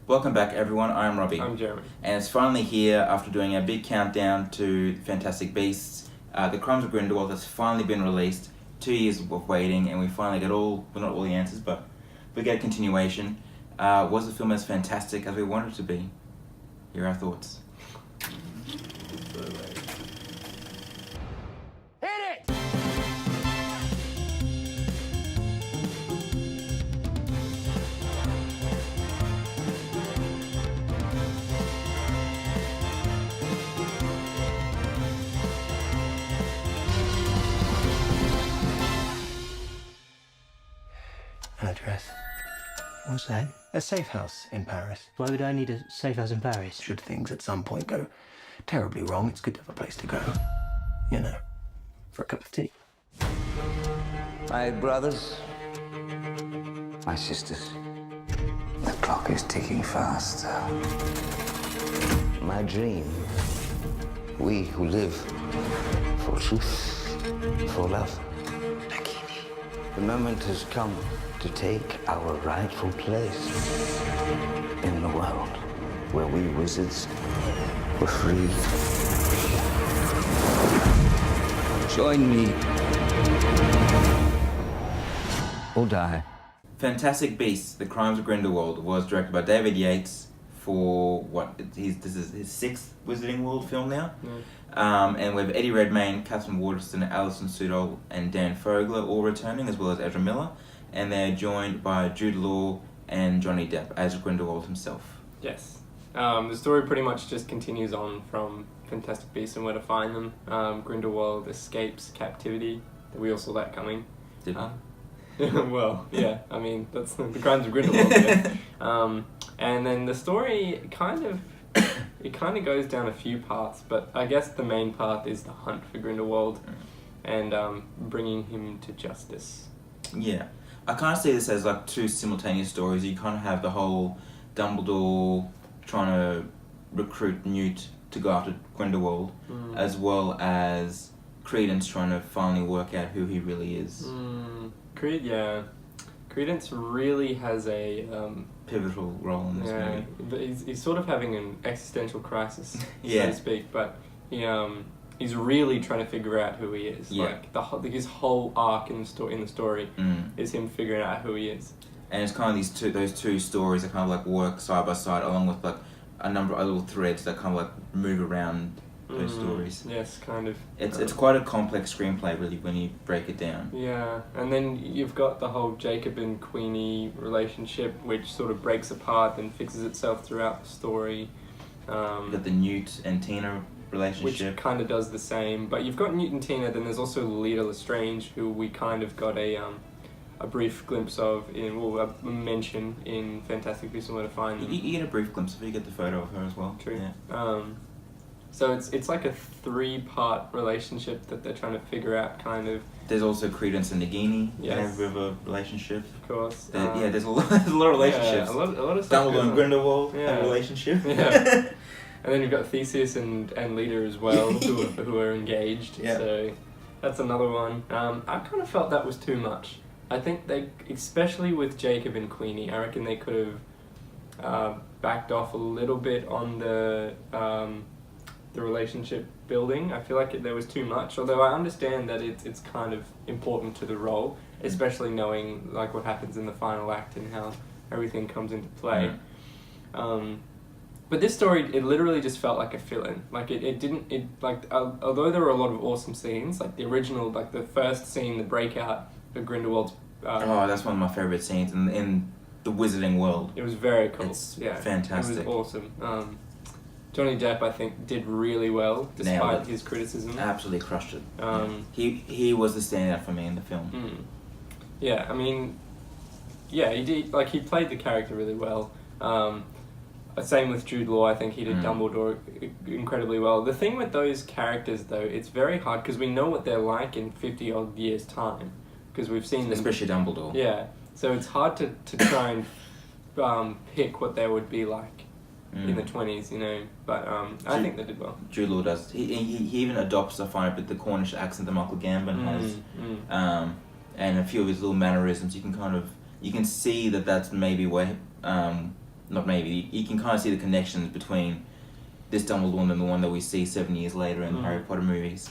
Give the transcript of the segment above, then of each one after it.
Welcome back, everyone. I'm Robbie. I'm Jeremy. And it's finally here after doing a big countdown to Fantastic Beasts. The Crimes of Grindelwald has finally been released. 2 years of waiting, and we finally get not all the answers, but we get a continuation. Was the film as fantastic as we wanted it to be? Here are our thoughts. An address. What's that? A safe house in Paris. Why would I need a safe house in Paris? Should things at some point go terribly wrong, it's good to have a place to go. You know, for a cup of tea. My brothers, my sisters, the clock is ticking faster. My dream, we who live for truth, for love. The moment has come to take our rightful place in the world where we wizards were free. Join me or die. Fantastic Beasts: The Crimes of Grindelwald was directed by David Yates for this is his sixth Wizarding World film now. And we have Eddie Redmayne, Catherine Waterston, Alison Sudol, and Dan Fogler all returning, as well as Ezra Miller. And they're joined by Jude Law and Johnny Depp as Grindelwald himself. Yes. The story pretty much just continues on from Fantastic Beasts and Where to Find Them. Grindelwald escapes captivity. We all saw that coming. Did we? Well, yeah. I mean, that's the Crimes of Grindelwald. Yeah. And then the story kind of goes down a few paths, but I guess the main path is the hunt for Grindelwald and bringing him to justice. Yeah. I kind of see this as like two simultaneous stories. You kind of have the whole Dumbledore trying to recruit Newt to go after Grindelwald, as well as Credence trying to finally work out who he really is. Credence really has a pivotal role in this movie. But he's sort of having an existential crisis, Yeah. so to speak. But he's really trying to figure out who he is. Yeah. Like his whole arc in the story is him figuring out who he is. And it's kind of those two stories that kind of like work side by side, along with like a number of other little threads that kind of like move around those stories. Yes, kind of. It's quite a complex screenplay, really, when you break it down. Yeah, and then you've got the whole Jacob and Queenie relationship, which sort of breaks apart and fixes itself throughout the story. You've got the Newt and Tina relationship, which kind of does the same. But you've got Newt and Tina, then there's also Lolita Lestrange, who we kind of got a brief glimpse of a mention in Fantastic Beasts and Where to Find Them. You get a brief glimpse of her, you get the photo of her as well. True. Yeah. So it's like a 3-part relationship that they're trying to figure out, kind of. There's also Credence and Nagini. Yes. They have a bit of a relationship. Of course. There's a lot of relationships. Yeah, a lot of stuff. Dumbledore and Grindelwald have a relationship. Yeah. And then you've got Theseus and Lita as well, who are engaged. Yeah. So that's another one. I kind of felt that was too much. I think they, especially with Jacob and Queenie, I reckon they could have backed off a little bit on the relationship building. I feel like there was too much, although I understand that it's kind of important to the role, especially knowing like what happens in the final act and how everything comes into play. But this story, it literally just felt like a fill-in. Like although there were a lot of awesome scenes, like the original, like the first scene, the breakout of Grindelwald's. That's one of my favorite scenes in the Wizarding World. It was very cool. It's It fantastic. was awesome. Johnny Depp, I think, did really well despite his criticism. Absolutely crushed it. He was the standout for me in the film. Yeah, I mean, yeah, he did. Like, he played the character really well. Same with Jude Law. I think he did Dumbledore incredibly well. The thing with those characters, though, it's very hard because we know what they're like in 50-odd years' time because we've seen them. Especially Dumbledore. Yeah, so it's hard to try and pick what they would be like in the 20s, you know. But I think they did well. Jude Law does. He even adopts, I find, a bit the Cornish accent that Michael Gambon has, and a few of his little mannerisms. You can see that that's maybe where not maybe, you can kind of see the connections between this Dumbledore and the one that we see 7 years later in the Harry Potter movies.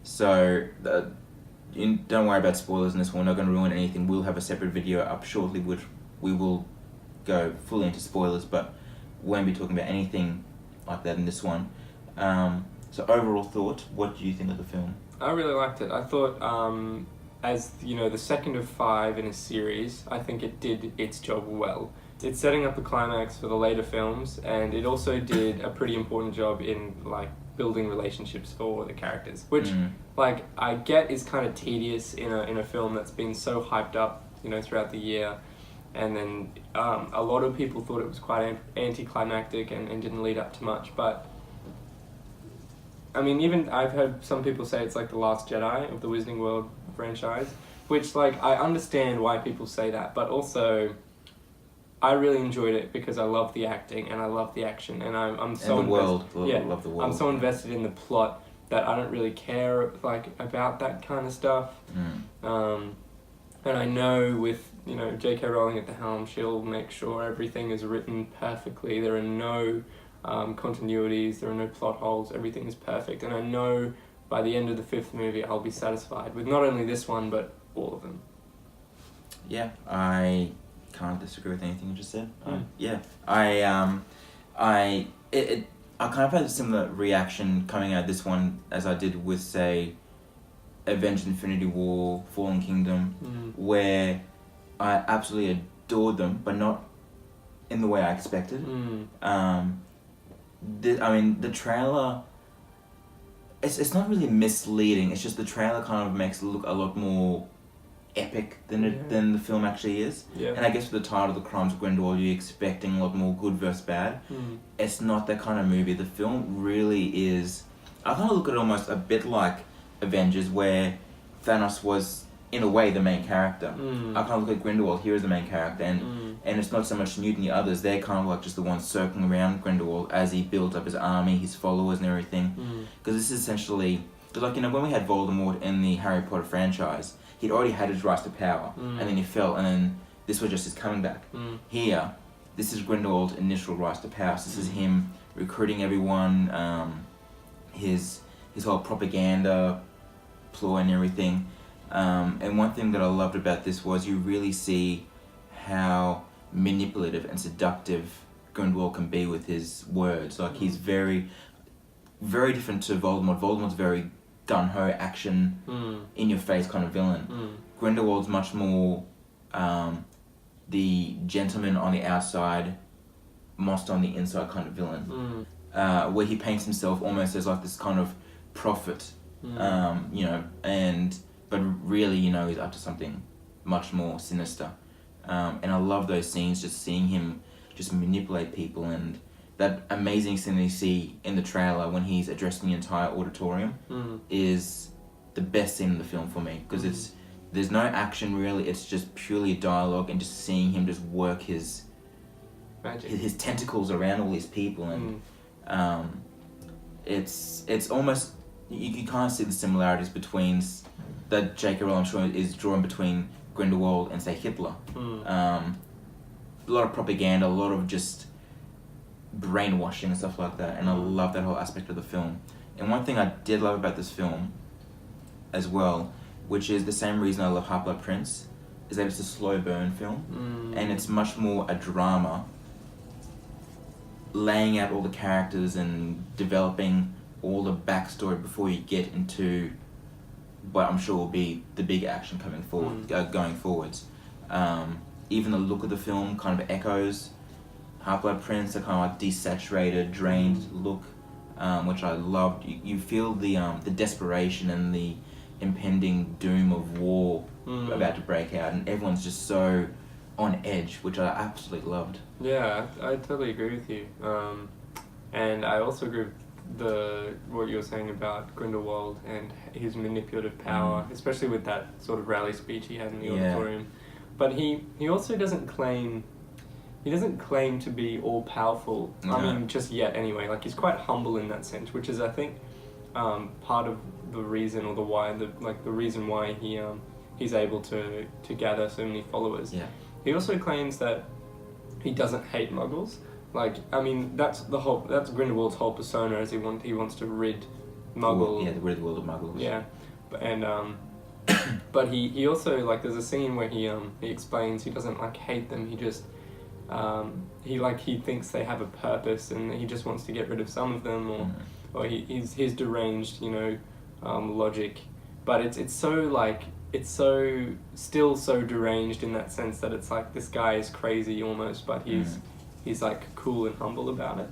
So don't worry about spoilers in this one. We're not going to ruin anything. We'll have a separate video up shortly, which we will go fully into spoilers, but won't be talking about anything like that in this one. So overall thought, what do you think of the film? I really liked it. I thought, as you know, the second of 5 in a series, I think it did its job well. It's setting up the climax for the later films, and it also did a pretty important job in like building relationships for the characters, which like I get is kind of tedious in a film that's been so hyped up, you know, throughout the year. And then a lot of people thought it was quite anticlimactic and didn't lead up to much. But I mean, even I've heard some people say it's like the Last Jedi of the Wizarding World franchise, which like I understand why people say that, but also I really enjoyed it because I love the acting and I love the action, and I'm so and the world. Love the world. I'm so invested in the plot that I don't really care like about that kind of stuff. And I know with, you know, J.K. Rowling at the helm, she'll make sure everything is written perfectly. There are no continuities, there are no plot holes, everything is perfect. And I know by the end of the 5th movie I'll be satisfied with not only this one, but all of them. Yeah, I can't disagree with anything you just said. I kind of had a similar reaction coming out of this one as I did with, say, Avengers Infinity War, Fallen Kingdom, where I absolutely adored them, but not in the way I expected. The trailer, it's not really misleading, it's just the trailer kind of makes it look a lot more epic than the film actually is. And I guess with the title, The Crimes of Grindelwald, you're expecting a lot more good versus bad. It's not that kind of movie. The film really is, I kind of look at it almost a bit like Avengers, where Thanos was in a way the main character. I kind of look at Grindelwald here as the main character, and it's not so much Newt and the others. They're kind of like just the ones circling around Grindelwald as he builds up his army, his followers and everything. Because this is essentially, like, you know, when we had Voldemort in the Harry Potter franchise, he'd already had his rise to power, and then he fell, and then this was just his coming back. Here, this is Grindelwald's initial rise to power. So this is him recruiting everyone, his whole propaganda ploy and everything. And one thing that I loved about this was you really see how manipulative and seductive Grindelwald can be with his words. Like, he's very, very different to Voldemort. Voldemort's very gung-ho, action, in-your-face kind of villain. Grindelwald's much more the gentleman on the outside, monster on the inside kind of villain. Where he paints himself almost as like this kind of prophet, you know, but really, you know, he's up to something much more sinister. And I love those scenes, just seeing him just manipulate people, and that amazing scene that you see in the trailer when he's addressing the entire auditorium is the best scene in the film for me, because there's no action really, it's just purely dialogue and just seeing him just work his magic, his tentacles around all these people, and it's almost, you can kind of see the similarities between that J.K. Rowling, I'm sure, is drawing between Grindelwald and, say, Hitler. A lot of propaganda, a lot of just brainwashing and stuff like that, and I love that whole aspect of the film. And one thing I did love about this film as well, which is the same reason I love Half-Blood Prince, is that it's a slow burn film, and it's much more a drama, laying out all the characters and developing all the backstory before you get into what I'm sure will be the big action coming forward, going forwards. Even the look of the film kind of echoes Half-Blood Prince, the kind of like desaturated, drained look, which I loved. You feel the desperation and the impending doom of war about to break out, and everyone's just so on edge, which I absolutely loved. Yeah, I totally agree with you. And I also agree with what you were saying about Grindelwald and his manipulative power, especially with that sort of rally speech he had in the auditorium. But he also doesn't claim to be all powerful. I mean, just yet anyway. Like, he's quite humble in that sense, which is, I think, part of the reason, or the reason why he's able to gather so many followers. Yeah. He also claims that he doesn't hate Muggles. Like, I mean, that's Grindelwald's whole persona, as he wants to rid Muggle. Yeah, rid the world of Muggles. Yeah, but he also, like, there's a scene where he explains he doesn't like hate them. He just he thinks they have a purpose, and he just wants to get rid of some of them, or he's deranged, logic. But it's still so deranged in that sense that it's like this guy is crazy almost, but he's like cool and humble about it.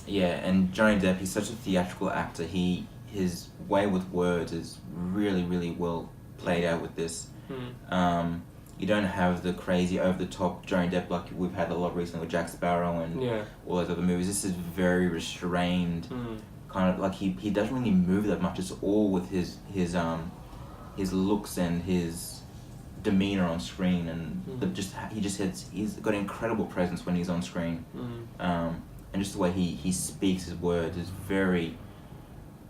Yeah, and Johnny Depp, he's such a theatrical actor. His way with words is really, really well played out with this. You don't have the crazy, over-the-top Johnny Depp like we've had a lot recently with Jack Sparrow and all those other movies. This is very restrained, kind of like he doesn't really move that much. It's all with his looks and his demeanor on screen, and he's got an incredible presence when he's on screen, and just the way he speaks his words is very,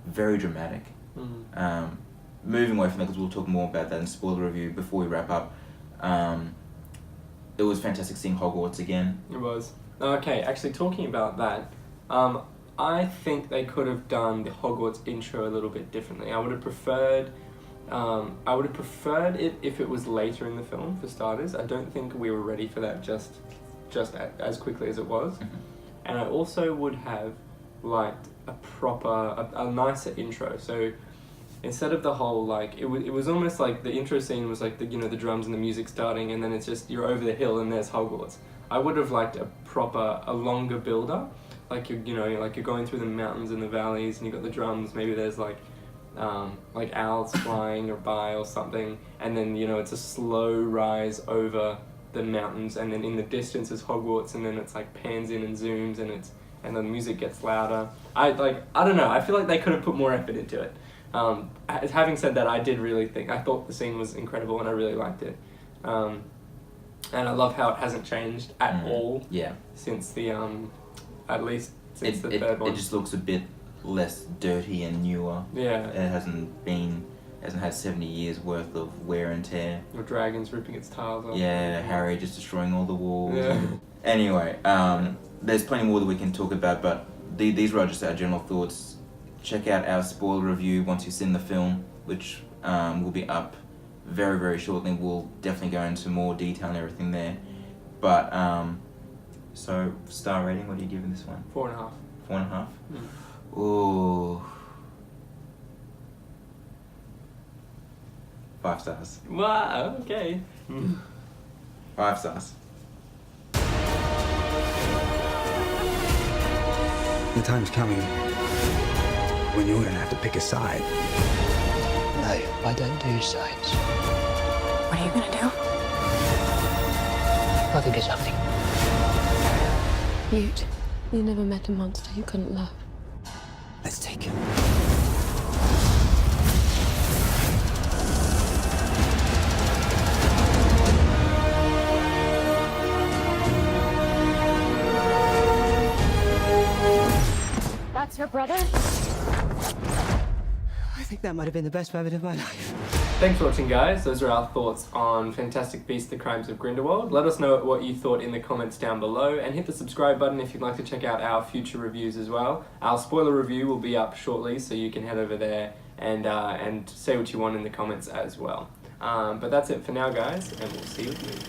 very dramatic. Moving away from that, because we'll talk more about that in spoiler review before we wrap up. It was fantastic seeing Hogwarts again. It was. Okay, actually talking about that, I think they could have done the Hogwarts intro a little bit differently. I would have preferred it if it was later in the film, for starters. I don't think we were ready for that just as quickly as it was. And I also would have liked a nicer intro. So instead of the whole, like, it was almost like the intro scene was like the drums and the music starting, and then it's just you're over the hill and there's Hogwarts. I would have liked a longer build-up, like you're going through the mountains and the valleys, and you got the drums. Maybe there's like owls flying by or something, and then it's a slow rise over the mountains, and then in the distance is Hogwarts, and then it's like pans in and zooms, and the music gets louder. I don't know. I feel like they could have put more effort into it. Having said that, I thought the scene was incredible, and I really liked it. And I love how it hasn't changed at all. Yeah. Since the at least since the third one. It just looks a bit less dirty and newer. Yeah. It hasn't had 70 years worth of wear and tear. Or dragons ripping its tails off. Yeah, Harry just destroying all the walls. Yeah. Anyway, there's plenty more that we can talk about, but these were just our general thoughts. Check out our spoiler review once you've seen the film, which will be up very, very shortly. We'll definitely go into more detail and everything there. But, so, star rating, what are you giving this one? 4.5. 4.5? Ooh. 5 stars. Wow, okay. 5 stars. The time's coming when you're gonna have to pick a side. No, I don't do sides. What are you gonna do? I think it's something. You never met a monster you couldn't love. Let's take him. That's your brother? I think that might have been the best moment of my life. Thanks for watching, guys. Those are our thoughts on Fantastic Beasts: The Crimes of Grindelwald. Let us know what you thought in the comments down below, and hit the subscribe button if you'd like to check out our future reviews as well. Our spoiler review will be up shortly, so you can head over there and say what you want in the comments as well. But that's it for now, guys, and we'll see you at the movie.